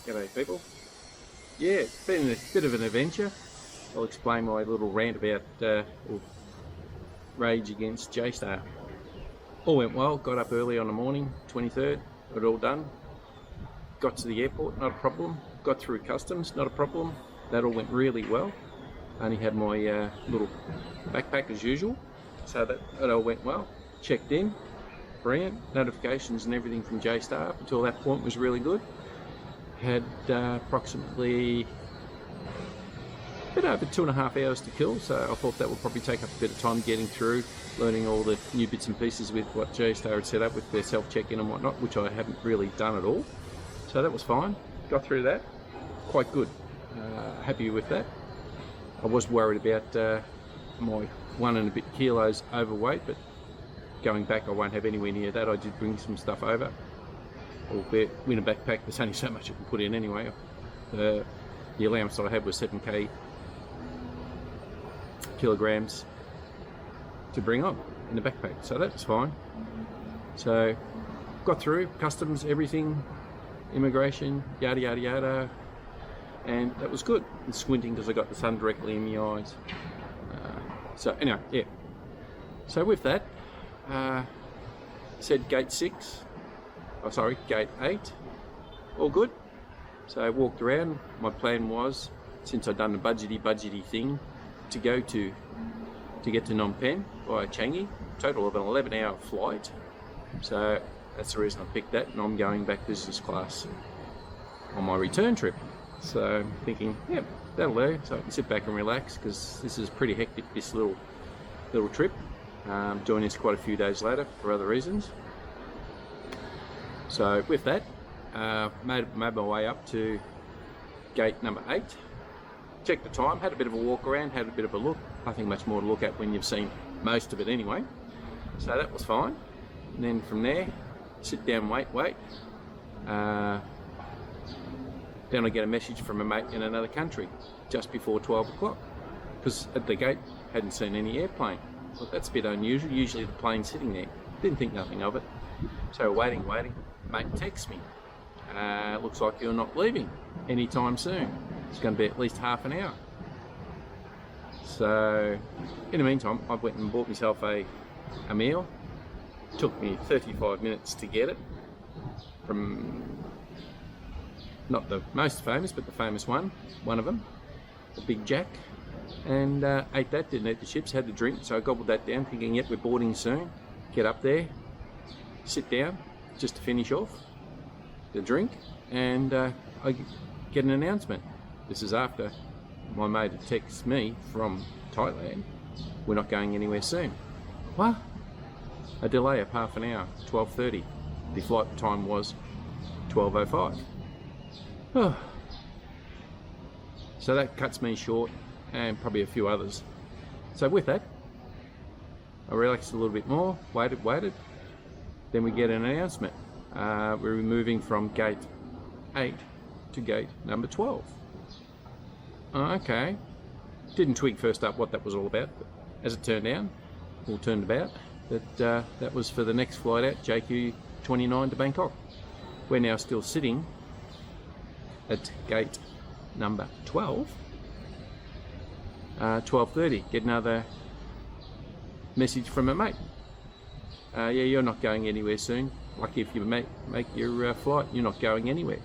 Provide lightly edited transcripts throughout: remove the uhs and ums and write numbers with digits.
G'day people. Yeah, it's been a bit of an adventure. I'll explain my little rant about or rage against J-Star. All went well, got up early on the morning, 23rd, got it all done. Got to the airport, not a problem. Got through customs, not a problem. That all went really well. Only had my little backpack as usual, so that all went well. Checked in, brilliant. Notifications and everything from J-Star up until that point was really good. Had approximately a bit over 2.5 hours to kill, so I thought that would probably take up a bit of time getting through, learning all the new bits and pieces with what J-Star had set up with their self-check-in and whatnot, which I hadn't really done at all. So that was fine. Got through that. Quite good. Happy with that. I was worried about my 1 and a bit kilos overweight, but going back I won't have anywhere near that. I did bring some stuff over. Albeit in a backpack there's only so much I can put in anyway. The allowance that I had was 7k kilograms to bring on in the backpack, so that was fine. So got through customs, everything, immigration, yada yada yada, and that was good. I'm squinting because I got the sun directly in my eyes. So anyway, yeah. So with that, said gate 6. Oh, sorry, gate 8, all good. So I walked around. My plan was, since I'd done the budgety thing, to get to Phnom Penh via Changi, total of an 11-hour flight. So that's the reason I picked that, and I'm going back business class on my return trip. So I'm thinking, yeah, that'll do. So I can sit back and relax, because this is pretty hectic, this little trip. Joining us quite a few days later for other reasons. So with that, made my way up to gate number 8, checked the time, had a bit of a walk around, had a bit of a look. Nothing much more to look at when you've seen most of it anyway. So that was fine. And then from there, sit down, wait. Then I get a message from a mate in another country just before 12 o'clock. Because at the gate, hadn't seen any airplane. Well, that's a bit unusual. Usually the plane's sitting there. Didn't think nothing of it. So waiting. Mate texts me. Looks like you're not leaving anytime soon. It's going to be at least half an hour. So in the meantime, I went and bought myself a meal. Took me 35 minutes to get it from not the most famous, but the famous one of them, the Big Jack. And ate that, didn't eat the chips, had the drink, so I gobbled that down, thinking, yep, we're boarding soon. Get up there, sit down, just to finish off the drink, and I get an announcement. This is after my mate had texted me from Thailand, we're not going anywhere soon. What? A delay of half an hour, 12:30. The flight time was 12:05. Oh. So that cuts me short, and probably a few others. So with that, I relaxed a little bit more, waited. Then we get an announcement. We're moving from gate 8 to gate number 12. Okay. Didn't twig first up what that was all about, but as it turned about, that was for the next flight out, JQ29 to Bangkok. We're now still sitting at gate number 12. 12:30, get another message from a mate. Yeah, you're not going anywhere soon. Lucky if you make your flight, you're not going anywhere.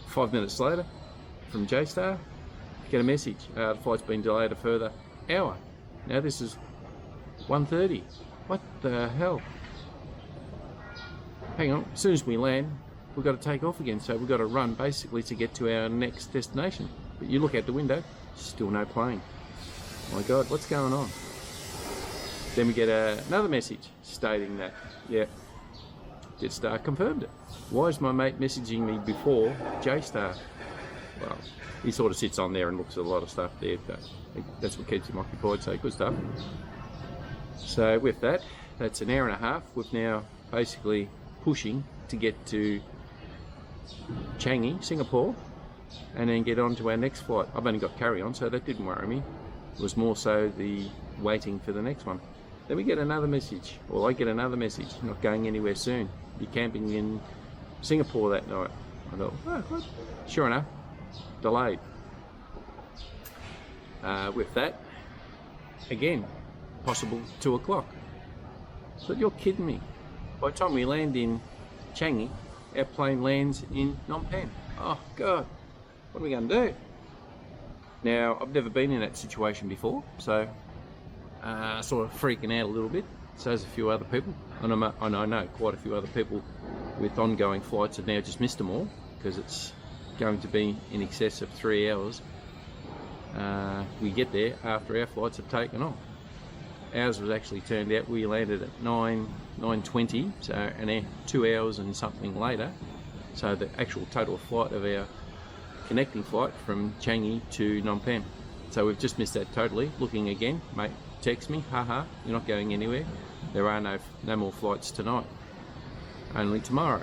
5 minutes later, from J-Star, get a message. The flight's been delayed a further hour. Now this is 1:30. What the hell? Hang on, as soon as we land, we've got to take off again. So we've got to run basically to get to our next destination. But you look out the window, still no plane. My God, what's going on? Then we get another message stating that, yeah, Jetstar confirmed it. Why is my mate messaging me before J-Star? Well, he sort of sits on there and looks at a lot of stuff there, but that's what keeps him occupied, so good stuff. So with that, that's an hour and a half. We're now basically pushing to get to Changi, Singapore, and then get on to our next flight. I've only got carry-on, so that didn't worry me. It was more so the waiting for the next one. Then we get another message, or I get another message, not going anywhere soon. Be camping in Singapore that night. I thought, oh, what? Sure enough, delayed. With that, again, possible 2 o'clock. But you're kidding me. By the time we land in Changi, our plane lands in Phnom Penh. Oh God, what are we going to do? Now, I've never been in that situation before, so sort of freaking out a little bit. So there's a few other people, and I know quite a few other people with ongoing flights have now just missed them all, because it's going to be in excess of 3 hours. We get there after our flights have taken off. Ours was actually turned out, we landed at 9:20, so an hour, 2 hours and something later. So the actual total flight of our connecting flight from Changi to Phnom Penh. So we've just missed that totally. Looking again, mate, text me, haha, you're not going anywhere. There are no more flights tonight, only tomorrow.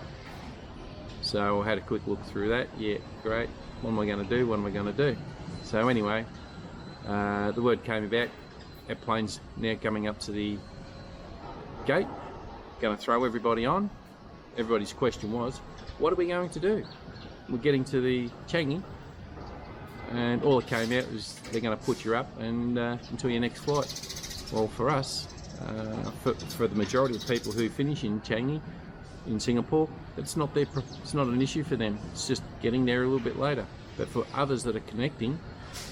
So I had a quick look through that. Yeah, great. What am I going to do? What am I going to do? So anyway, the word came about. Our plane's now coming up to the gate. Going to throw everybody on. Everybody's question was, what are we going to do? We're getting to the Changi, and all that came out was they're going to put you up and until your next flight. Well, for us, for the majority of people who finish in Changi, in Singapore, it's not an issue for them. It's just getting there a little bit later. But for others that are connecting,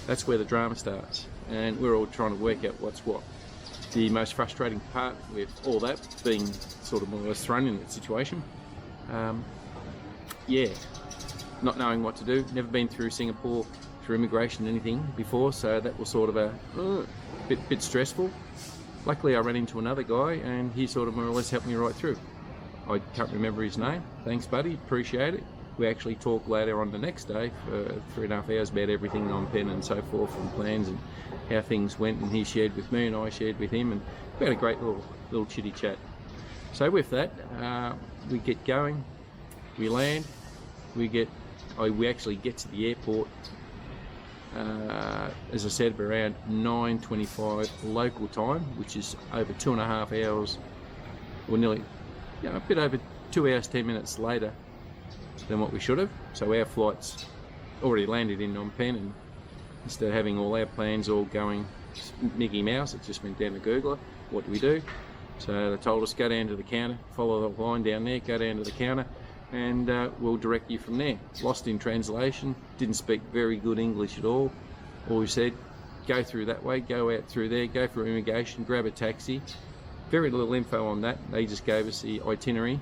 that's where the drama starts, and we're all trying to work out what's what. The most frustrating part with all that, being sort of more or less thrown in that situation, yeah, not knowing what to do. Never been through Singapore through immigration or anything before, so that was sort of a bit stressful. Luckily I ran into another guy and he sort of more or less helped me right through. I can't remember his name. Thanks buddy, appreciate it. We actually talked later on the next day for 3.5 hours about everything in Phnom Penh and so forth, and plans and how things went, and he shared with me and I shared with him, and we had a great little chitty chat. So with that, we get going, we land, we actually get to the airport, as I said, around 9:25 local time, which is over 2.5 hours, or nearly, a bit over 2 hours 10 minutes later than what we should have. So our flight's already landed in Phnom Penh, and instead of having all our plans all going Mickey Mouse, it just went down to Googler. What do we do? So they told us, go down to the counter, follow the line down there, go down to the counter, and we'll direct you from there. Lost in translation, didn't speak very good English at all. All we said, go through that way, go out through there, go for immigration, grab a taxi. Very little info on that. They just gave us the itinerary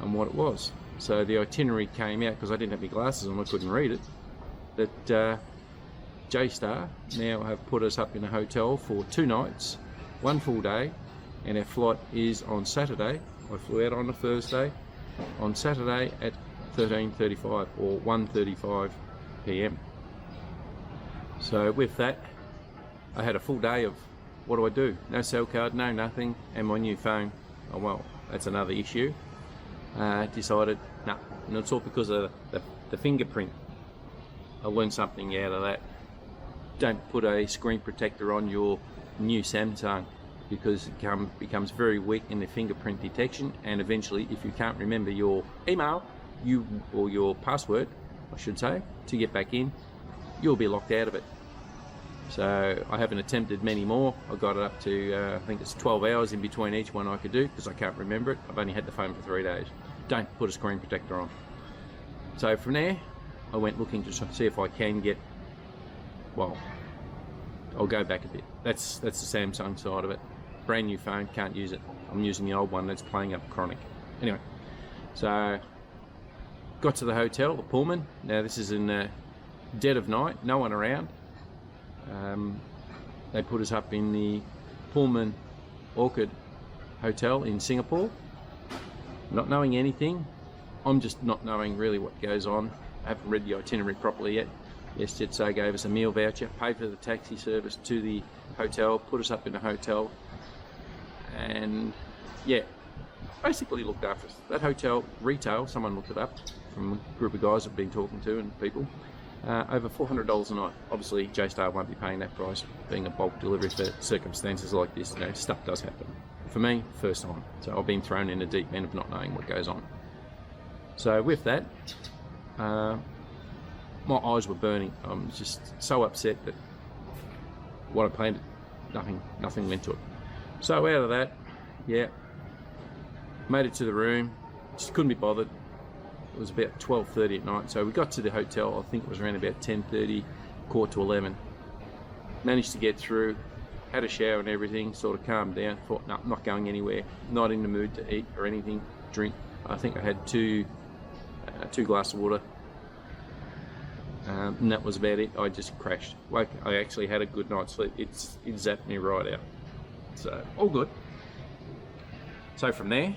and what it was. So the itinerary came out, because I didn't have my glasses on, I couldn't read it, that J-Star now have put us up in a hotel for 2 nights, 1 full day, and our flight is on Saturday. I flew out on a Thursday, on Saturday at 13:35 or 1:35 p.m. So with that, I had a full day of, what do I do? No cell card, no nothing, and my new phone. Oh well, that's another issue. Decided, no, and it's all because of the fingerprint. I learned something out of that. Don't put a screen protector on your new Samsung, because it becomes very weak in the fingerprint detection, and eventually, if you can't remember your email, or your password, I should say, to get back in, you'll be locked out of it. So I haven't attempted many more. I got it up to, I think it's 12 hours in between each one I could do, because I can't remember it. I've only had the phone for 3 days. Don't put a screen protector on. So from there, I went looking to see if I can get, well, I'll go back a bit. That's the Samsung side of it. Brand new phone, can't use it. I'm using the old one that's playing up chronic. Anyway, so got to the hotel, the Pullman. Now this is in the dead of night, no one around. They put us up in the Pullman Orchid Hotel in Singapore. Not knowing anything, I'm just not knowing really what goes on. I haven't read the itinerary properly yet. Yes, Jetstar gave us a meal voucher, paid for the taxi service to the hotel, put us up in a hotel, and yeah, basically looked after us. That hotel, retail, someone looked it up from a group of guys I've been talking to and people, over $400 a night. Obviously, J-Star won't be paying that price, being a bulk delivery for circumstances like this. You know, stuff does happen. For me, first time. So I've been thrown in the deep end of not knowing what goes on. So with that, my eyes were burning. I'm just so upset that what I planned, nothing went to it. So out of that, yeah, made it to the room, just couldn't be bothered. It was about 12:30 at night, so we got to the hotel, I think it was around about 10:30, quarter to 11. Managed to get through, had a shower and everything, sort of calmed down, thought, no, not going anywhere, not in the mood to eat or anything, drink. I think I had two glasses of water, and that was about it. I just crashed. I actually had a good night's sleep. It zapped me right out. So, all good. So from there,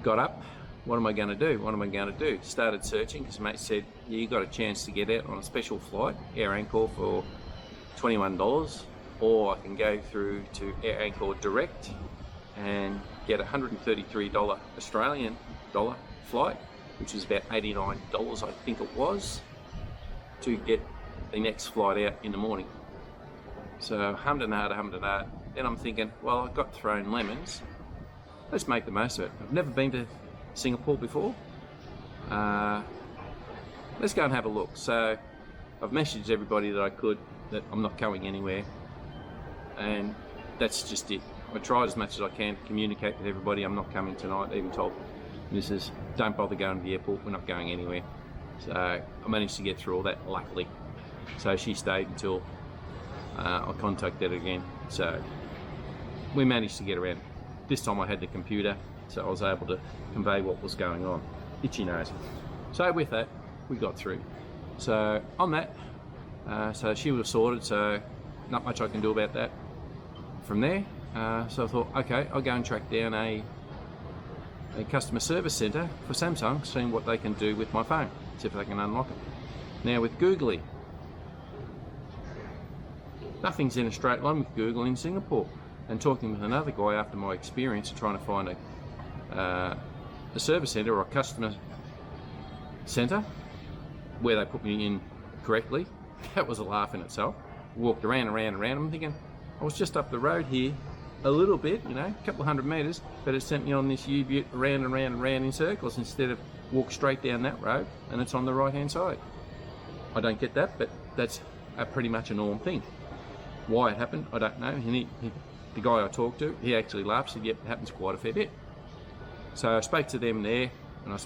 got up. What am I going to do? What am I going to do? Started searching because mate said, yeah, you got a chance to get out on a special flight, Air Angkor, for $21, or I can go through to Air Angkor direct and get a $133 Australian dollar flight, which is about $89, I think it was, to get the next flight out in the morning. So hummed and hard. Then I'm thinking, well, I got thrown lemons. Let's make the most of it. I've never been to Singapore before. Let's go and have a look. So I've messaged everybody that I could that I'm not going anywhere, and that's just it. I tried as much as I can to communicate with everybody. I'm not coming tonight. I even told Mrs. don't bother going to the airport, we're not going anywhere. So I managed to get through all that, luckily. So she stayed until I contacted her again. So we managed to get around. This time I had the computer, so I was able to convey what was going on. Itchy nose. So with that, we got through. So on that, so she was sorted, so not much I can do about that. From there, so I thought, okay, I'll go and track down a customer service centre for Samsung, seeing what they can do with my phone, see if they can unlock it. Now with Googly, nothing's in a straight line with Google in Singapore. And talking with another guy after my experience of trying to find a service centre or a customer centre where they put me in correctly, that was a laugh in itself. Walked around. I'm thinking, I was just up the road here a little bit, you know, a couple of hundred metres, but it sent me on this U-Butte around in circles instead of walk straight down that road, and it's on the right hand side. I don't get that, but that's pretty much a norm thing. Why it happened, I don't know. And the guy I talked to, he actually laughed, said, yep, it happens quite a fair bit. So I spoke to them there, and I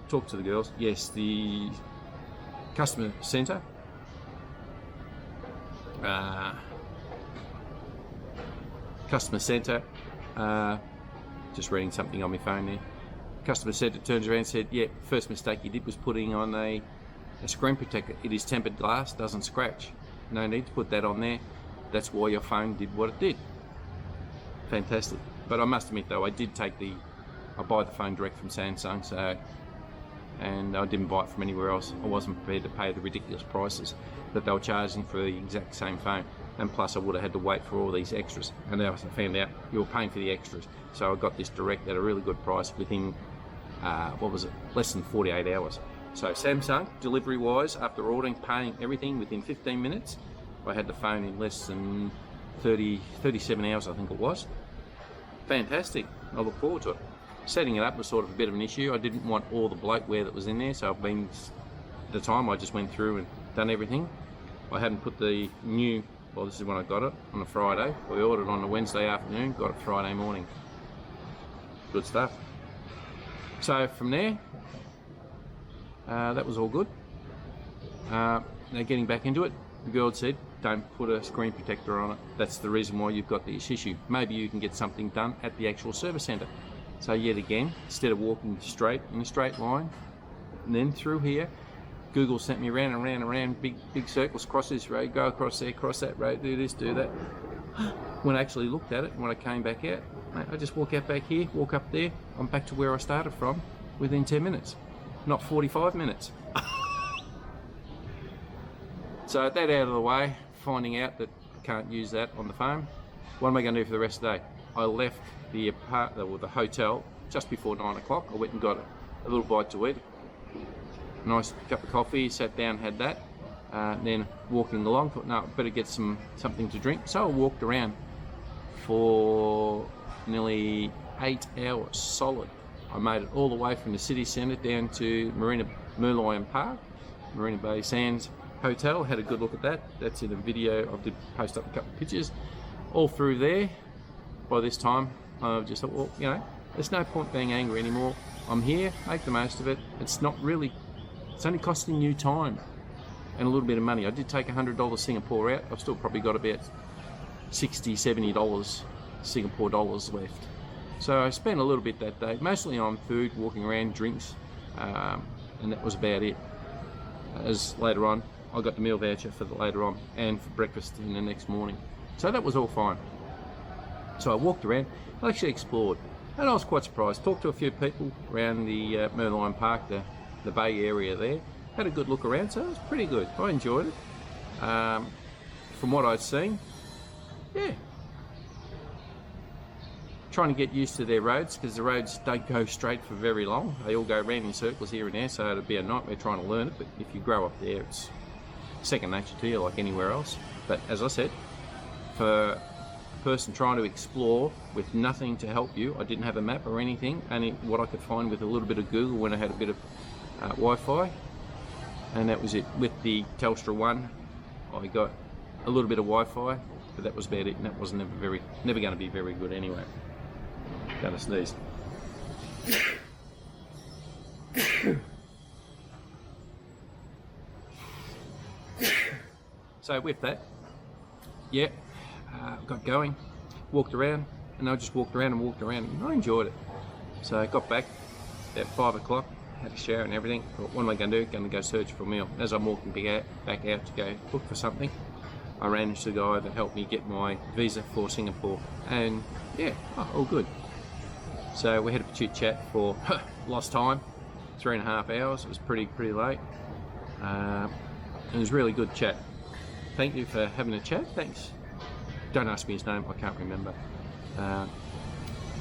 talked to the girls. Yes, the customer centre, just reading something on my phone there. Customer centre turns around and said, yeah, first mistake you did was putting on a screen protector. It is tempered glass, doesn't scratch. No need to put that on there. That's why your phone did what it did. Fantastic. But I must admit though, I buy the phone direct from Samsung, so, and I didn't buy it from anywhere else. I wasn't prepared to pay the ridiculous prices that they were charging for the exact same phone. And plus I would have had to wait for all these extras. And then I found out you were paying for the extras. So I got this direct at a really good price within, less than 48 hours. So Samsung, delivery wise, after ordering, paying everything within 15 minutes, I had the phone in less than 37 hours, I think it was. Fantastic. I look forward to it. Setting it up was sort of a bit of an issue. I didn't want all the bloatware that was in there, so at the time I just went through and done everything. I hadn't put the new, well, this is when I got it, on a Friday. We ordered on a Wednesday afternoon, got it Friday morning. Good stuff. So from there, that was all good. Now getting back into it, the girl said, don't put a screen protector on it. That's the reason why you've got this issue. Maybe you can get something done at the actual service centre. So yet again, instead of walking straight in a straight line, and then through here, Google sent me around, big circles, cross this road, go across there, cross that road, do this, do that. When I actually looked at it, when I came back out, mate, I just walk out back here, walk up there, I'm back to where I started from within 10 minutes, not 45 minutes. So that out of the way, finding out that I can't use that on the phone, what am I going to do for the rest of the day? I left the hotel just before 9 o'clock. I went and got a little bite to eat, a nice cup of coffee, sat down, had that. Then walking along, thought, no, I better get something to drink. So I walked around for nearly 8 hours solid. I made it all the way from the city centre down to Merlion Park, Marina Bay Sands Hotel. Had a good look at that. That's in a video. I did post up a couple of pictures. All through there, by this time, I just thought, well, you know, there's no point being angry anymore. I'm here, make the most of it. It's not really, it's only costing you time and a little bit of money. I did take $100 Singapore out. I've still probably got about $60, $70 Singapore dollars left. So I spent a little bit that day, mostly on food, walking around, drinks, and that was about it. As later on, I got the meal voucher for the later on and for breakfast in the next morning. So that was all fine. So I walked around, I actually explored, and I was quite surprised. Talked to a few people around the Merlion Park, the Bay area there. Had a good look around, so it was pretty good. I enjoyed it. From what I'd seen, yeah. Trying to get used to their roads, because the roads don't go straight for very long. They all go round in circles here and there, so it'd be a nightmare trying to learn it. But if you grow up there, it's second nature to you, like anywhere else. But as I said, for a person trying to explore with nothing to help you, I didn't have a map or anything, only what I could find with a little bit of Google when I had a bit of Wi-Fi, and that was it. With the Telstra One, I got a little bit of Wi-Fi, but that was about it, and that was never going to be very good anyway. Gonna sneeze. So with that, yeah, got going, walked around, and I just walked around and I enjoyed it. So I got back about 5 o'clock, had a shower and everything. Thought, what am I going to do? Going to go search for a meal. As I'm walking back out to go look for something, I ran into the guy that helped me get my visa for Singapore, and yeah, all good. So we had a chit chat for lost time, 3.5 hours. It was pretty late. It was really good chat. Thank you for having a chat. Thanks. Don't ask me his name, I can't remember.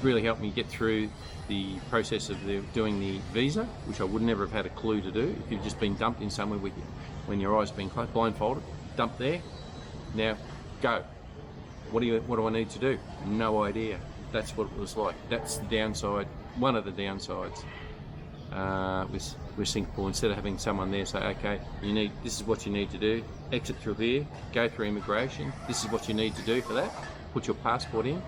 Really helped me get through the process of doing the visa, which I would never have had a clue to do. If you've just been dumped in somewhere with you, when your eyes have been closed, blindfolded, dumped there. Now, go. What do I need to do? No idea. That's what it was like. That's the downside, one of the downsides with Singapore. Instead of having someone there say, okay, this is what you need to do, exit through here, go through immigration, this is what you need to do for that, put your passport in,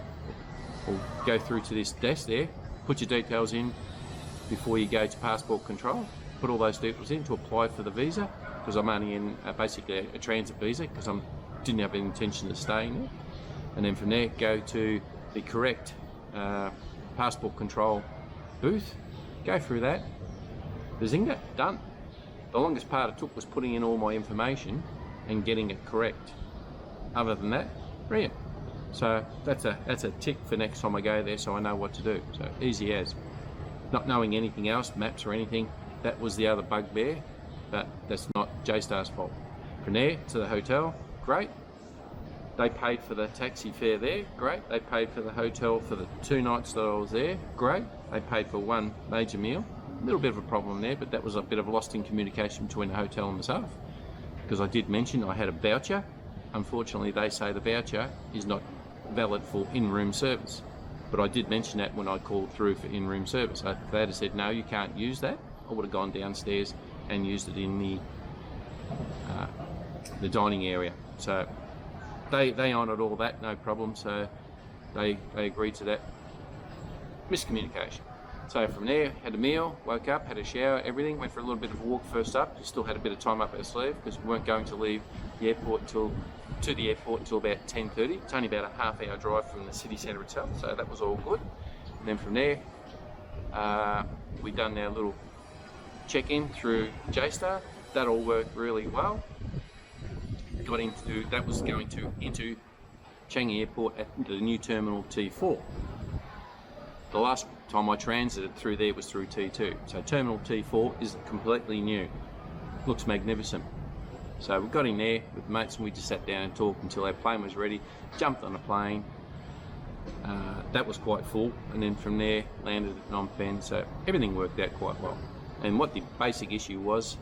or go through to this desk there, put your details in before you go to passport control, put all those details in to apply for the visa, because I'm only in basically a transit visa, because I didn't have any intention of staying there. And then from there, go to the correct passport control booth, go through that, Bazinga, done. The longest part it took was putting in all my information and getting it correct. Other than that, brilliant. So that's a tick for next time I go there, so I know what to do. So easy as. Not knowing anything else, maps or anything, that was the other bugbear, but that's not J-Star's fault. From there to the hotel, great. They paid for the taxi fare there, great. They paid for the hotel for the 2 nights that I was there, great. They paid for one major meal. A little bit of a problem there, but that was a bit of lost in communication between the hotel and myself, because I did mention I had a voucher. Unfortunately, they say the voucher is not valid for in-room service, but I did mention that when I called through for in-room service. If they had said, no, you can't use that, I would have gone downstairs and used it in the dining area. So they honoured all that, no problem, so they agreed to that. Miscommunication. So from there, had a meal, woke up, had a shower, everything, went for a little bit of a walk first up. Still had a bit of time up our sleeve, because we weren't going to leave the airport until about 10:30. It's only about a half-hour drive from the city centre itself, so that was all good. And then from there, we done our little check-in through J-Star. That all worked really well. That was going into Changi Airport at the new Terminal T4. The last time I transited through there was through T2. So Terminal T4 is completely new. Looks magnificent. So we got in there with mates and we just sat down and talked until our plane was ready. Jumped on a plane. That was quite full. And then from there, landed at Phnom Penh. So everything worked out quite well. And what the basic issue was,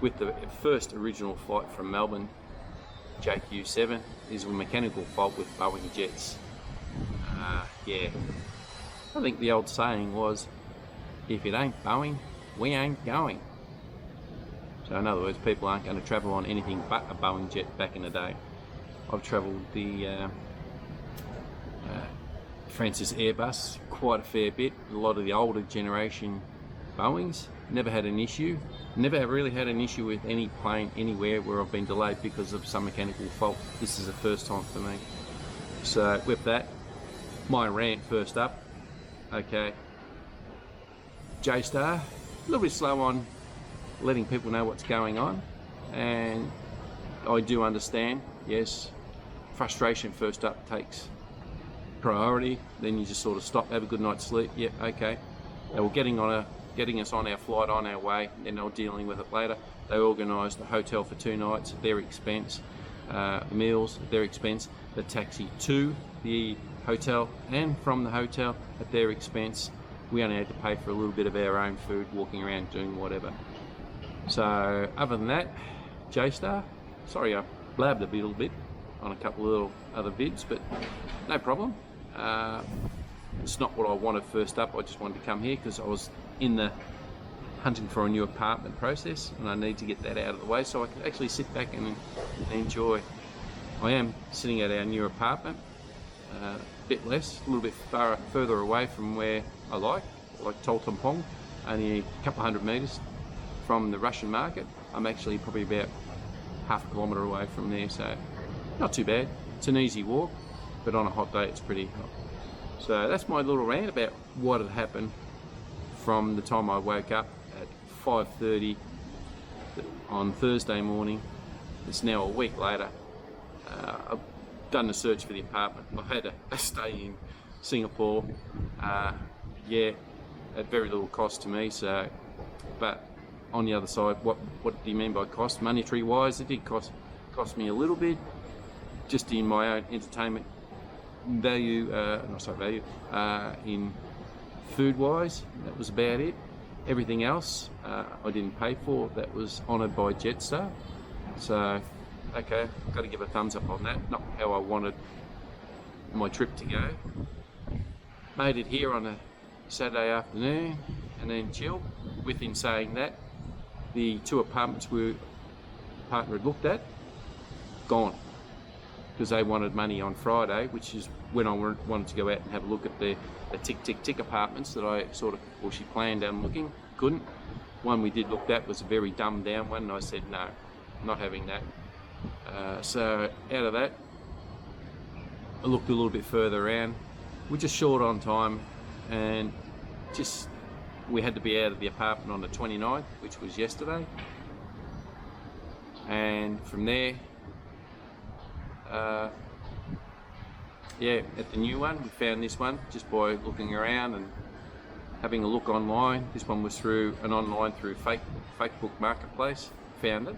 with the first original flight from Melbourne, JQ7, is a mechanical fault with Boeing jets. Yeah. I think the old saying was, if it ain't Boeing, we ain't going. So in other words, people aren't going to travel on anything but a Boeing jet back in the day. I've travelled the Francis Airbus quite a fair bit. A lot of the older generation Boeings, never had an issue. Never really had an issue with any plane anywhere where I've been delayed because of some mechanical fault. This is the first time for me. So with that, my rant first up. Okay, J-Star, a little bit slow on letting people know what's going on, and I do understand, yes, frustration first up takes priority. Then you just sort of stop, have a good night's sleep. Yep, okay. They were getting us on our flight, on our way, and they were dealing with it later. They organised the hotel for 2 nights at their expense, the meals at their expense, the taxi to the hotel and from the hotel at their expense. We only had to pay for a little bit of our own food, walking around doing whatever. So other than that, J-Star, sorry I blabbed a little bit on a couple of little other vids, but no problem. It's not what I wanted first up. I just wanted to come here because I was in the hunting for a new apartment process, and I need to get that out of the way so I can actually sit back and enjoy. I am sitting at our new apartment, a bit less, a little bit further away from where I like Tol Tampong, only a couple of 100 metres from the Russian market. I'm actually probably about half a kilometre away from there, so not too bad. It's an easy walk, but on a hot day it's pretty hot. So that's my little rant about what had happened from the time I woke up at 5:30 on Thursday morning. It's now a week later. I've done the search for the apartment. I've had a stay in Singapore, yeah, at very little cost to me. So, but on the other side, what do you mean by cost? Monetary wise, it did cost me a little bit, just in my own entertainment value, in food wise. That was about it. Everything else I didn't pay for. That was honoured by Jetstar. So okay, got to give a thumbs up on that. Not how I wanted my trip to go. Made it here on a Saturday afternoon and then chilled. With him saying that, the 2 apartments we partner had looked at, gone, because they wanted money on Friday, which is when I wanted to go out and have a look at the tick apartments that she planned on looking. Couldn't. One we did look at was a very dumbed down one, and I said no, not having that. So out of that, I looked a little bit further around. We're just short on time, and we had to be out of the apartment on the 29th, which was yesterday. And from there, yeah, at the new one, we found this one just by looking around and having a look online. This one was through Facebook Marketplace. Found it.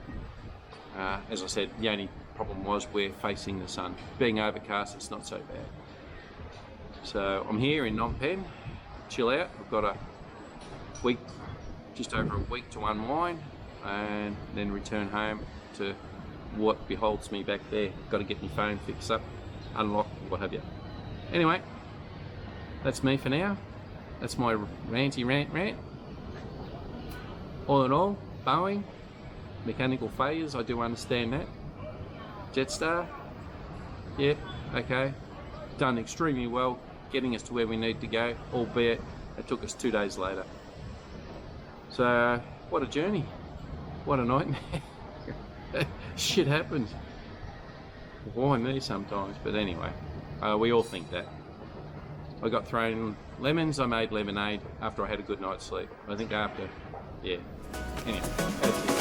As I said, the only problem was we're facing the sun. Being overcast, it's not so bad. So I'm here in Phnom Penh, chill out. I've got a week, just over a week to unwind, and then return home to what beholds me back there. Got to get my phone fixed up, unlocked, what have you. Anyway, that's me for now. That's my ranty rant. All in all, Boeing, mechanical failures, I do understand that. Jetstar, yeah, okay, done extremely well getting us to where we need to go, albeit it took us 2 days later. So what a journey, what a nightmare. Shit happens. Why me sometimes? But anyway, we all think that. I got thrown lemons. I made lemonade after I had a good night's sleep. I think after, yeah. Anyway, that's it.